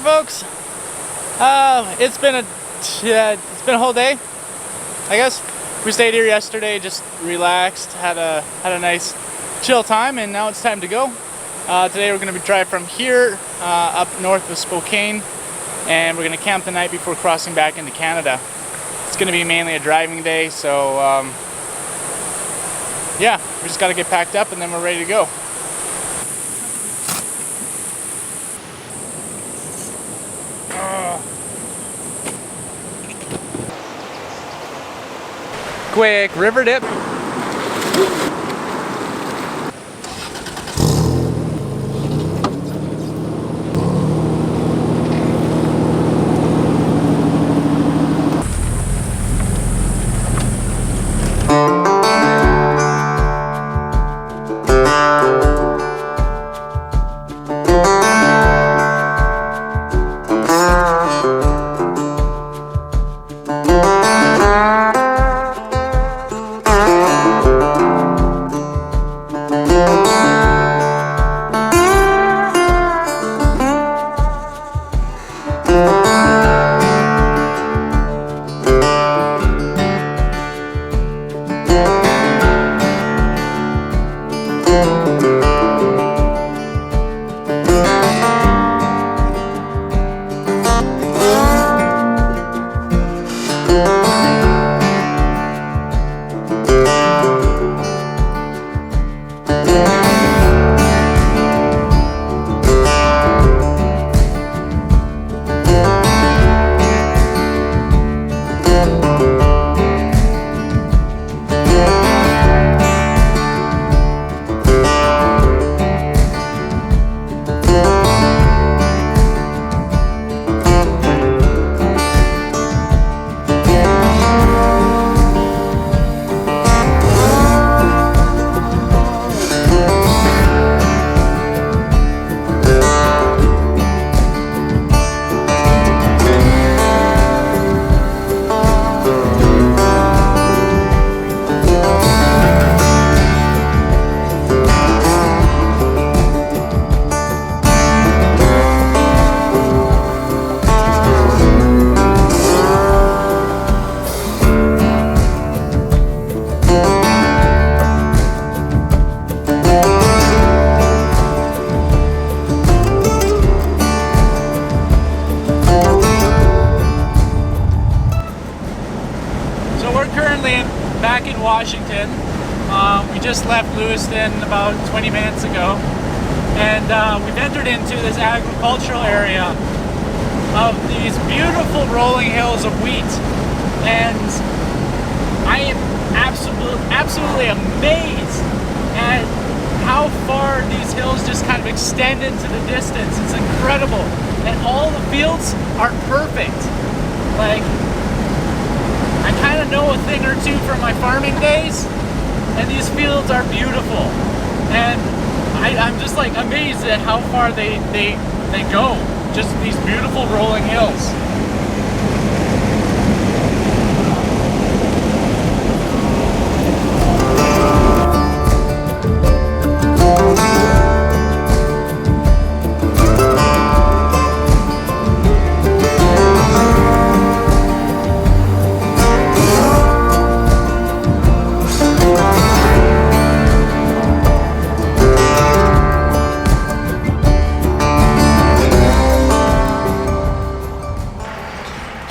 folks. It's been a whole day, I guess. We stayed here yesterday, just relaxed, had a nice chill time, and now it's time to go. Today we're going to be driving from here up north of Spokane, and we're going to camp the night before crossing back into Canada. It's going to be mainly a driving day, so yeah, we just got to get packed up and then we're ready to go. Quick river dip. Back in Washington. We just left Lewiston about 20 minutes ago, and we've entered into this agricultural area of these beautiful rolling hills of wheat, and I am absolutely amazed at how far these hills just kind of extend into the distance. It's incredible, and all the fields are perfect. Like, I kind of know a thing or two from my farming days, and these fields are beautiful, and I'm just like amazed at how far they go. Just these beautiful rolling hills.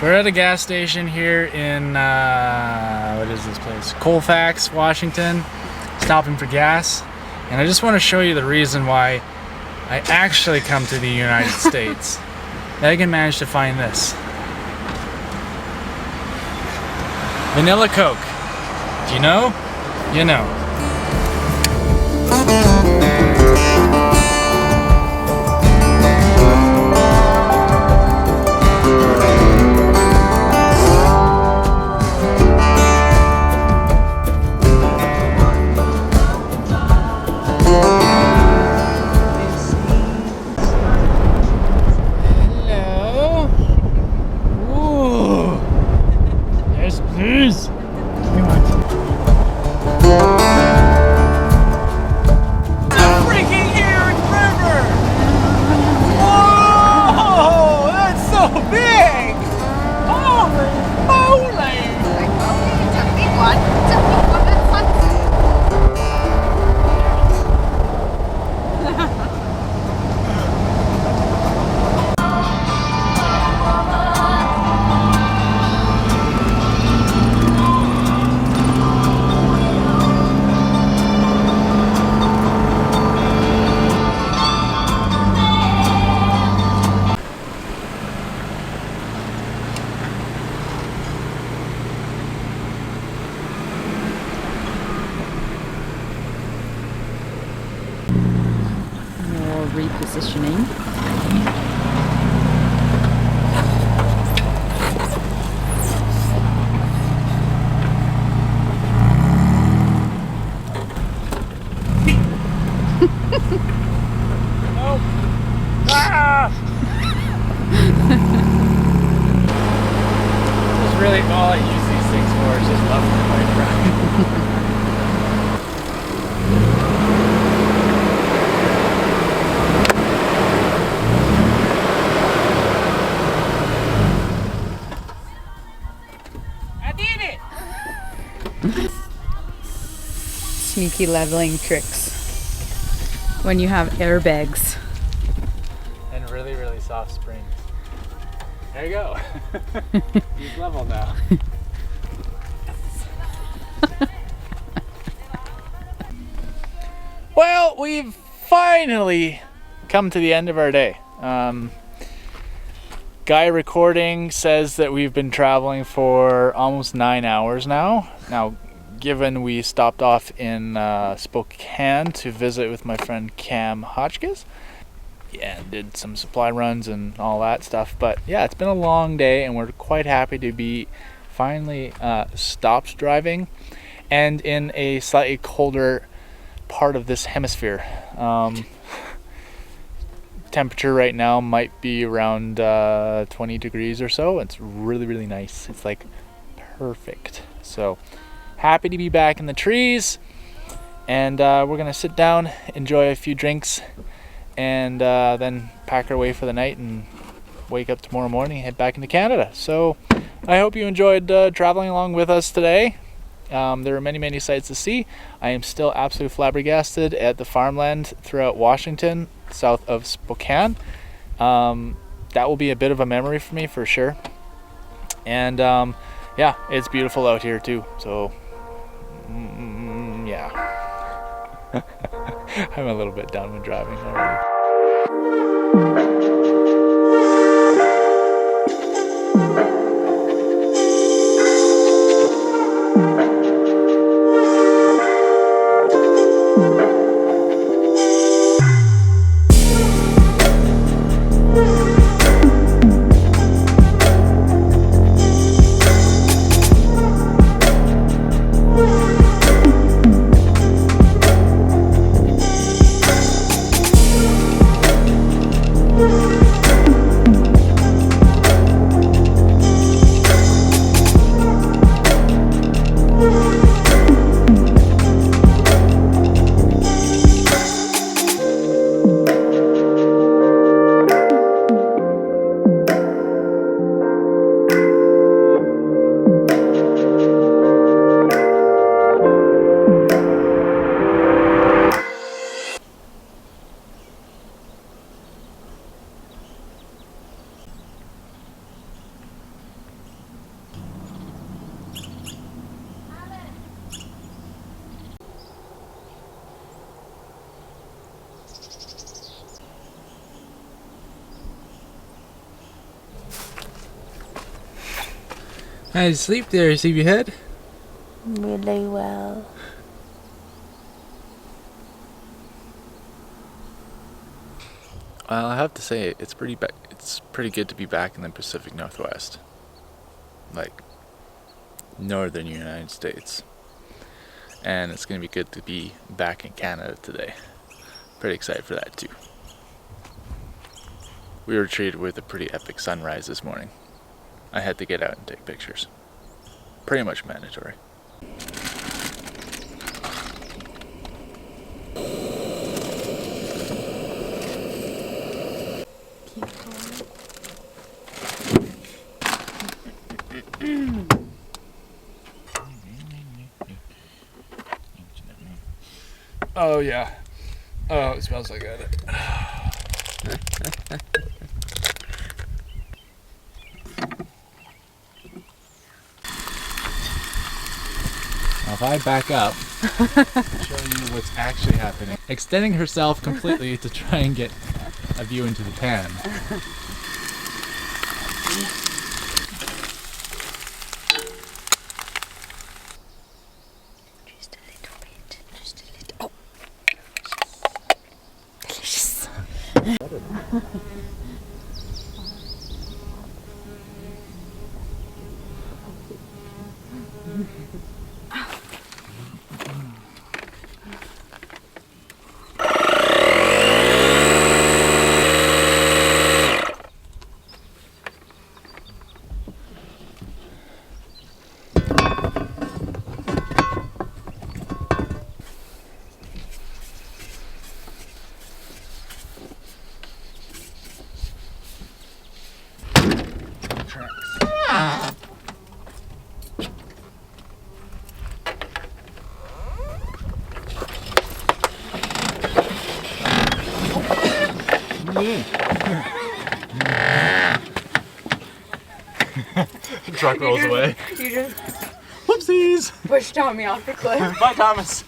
We're at a gas station here in, what is this place? Colfax, Washington, stopping for gas. And I just want to show you the reason why I actually come to the United States. Megan managed to find this. Vanilla Coke. Do you know? You know. More repositioning. Oh! Ah! This is really all I use these things for, is just love for my friend. I did it! Sneaky leveling tricks when you have airbags. And really, really soft springs. There you go. You've leveled now. Well, we've finally come to the end of our day. Guy recording says that we've been traveling for almost 9 hours now. Now, given we stopped off in Spokane to visit with my friend Cam Hotchkiss, yeah, did some supply runs and all that stuff. But yeah, it's been a long day, and we're quite happy to be finally stopped driving and in a slightly colder part of this hemisphere. Temperature right now might be around 20 degrees or so. It's really, really nice. It's like perfect. So happy to be back in the trees, and we're gonna sit down, enjoy a few drinks, and then pack our way for the night and wake up tomorrow morning and head back into Canada. So I hope you enjoyed traveling along with us today. There are many, many sights to see. I am still absolutely flabbergasted at the farmland throughout Washington, south of Spokane. That will be a bit of a memory for me for sure. And yeah, it's beautiful out here too. So yeah. I'm a little bit done with driving already. How did you sleep there, sleepyhead? Really well. Well, I have to say it's pretty good to be back in the Pacific Northwest, like northern United States, and it's gonna be good to be back in Canada today. Pretty excited for that too. We were treated with a pretty epic sunrise this morning. I had to get out and take pictures. Pretty much mandatory. Oh yeah. Oh, it smells like it. Now if I back up, show you what's actually happening. Extending herself completely to try and get a view into the pan. Just a little bit. Just a little. it. The truck rolls away. You just Whoopsies! pushed Tommy off the cliff. Bye, Thomas.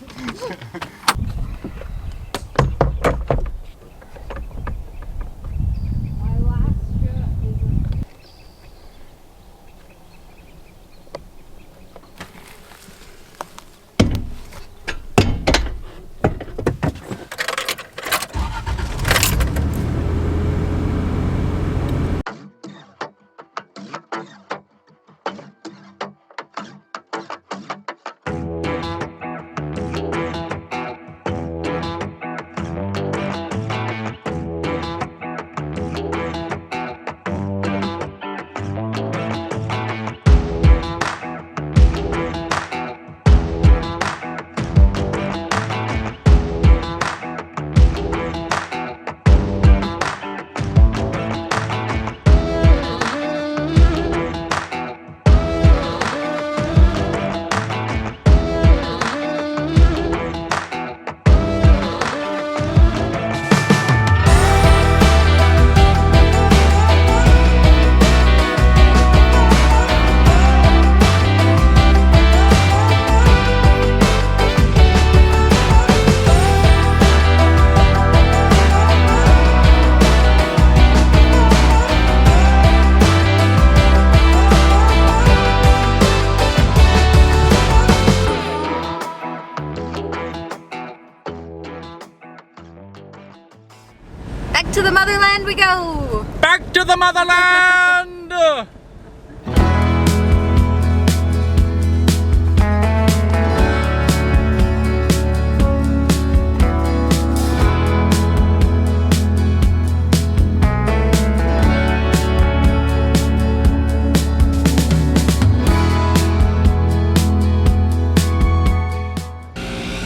Back to the motherland we go! Back to the motherland!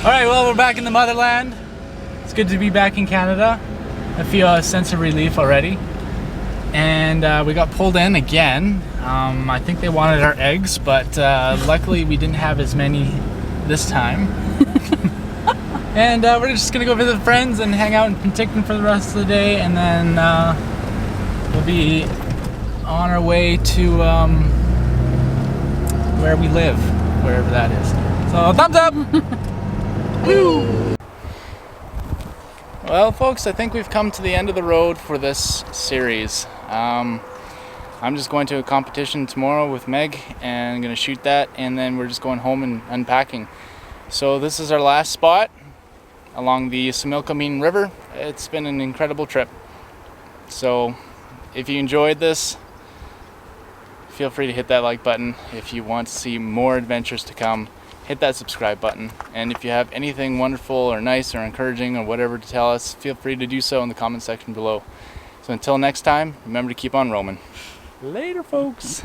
Alright, well, we're back in the motherland. It's good to be back in Canada. I feel a sense of relief already. And we got pulled in again. I think they wanted our eggs, but luckily we didn't have as many this time. And we're just gonna go visit friends and hang out in Penticton for the rest of the day, and then we'll be on our way to where we live, wherever that is. So thumbs up! Woo! Well, folks, I think we've come to the end of the road for this series. I'm just going to a competition tomorrow with Meg and I'm going to shoot that, and then we're just going home and unpacking. So this is our last spot along the Similkameen River. It's been an incredible trip. So if you enjoyed this, feel free to hit that like button. If you want to see more adventures to come, hit that subscribe button. And if you have anything wonderful or nice or encouraging or whatever to tell us, feel free to do so in the comment section below. So until next time, remember to keep on roaming. Later, folks.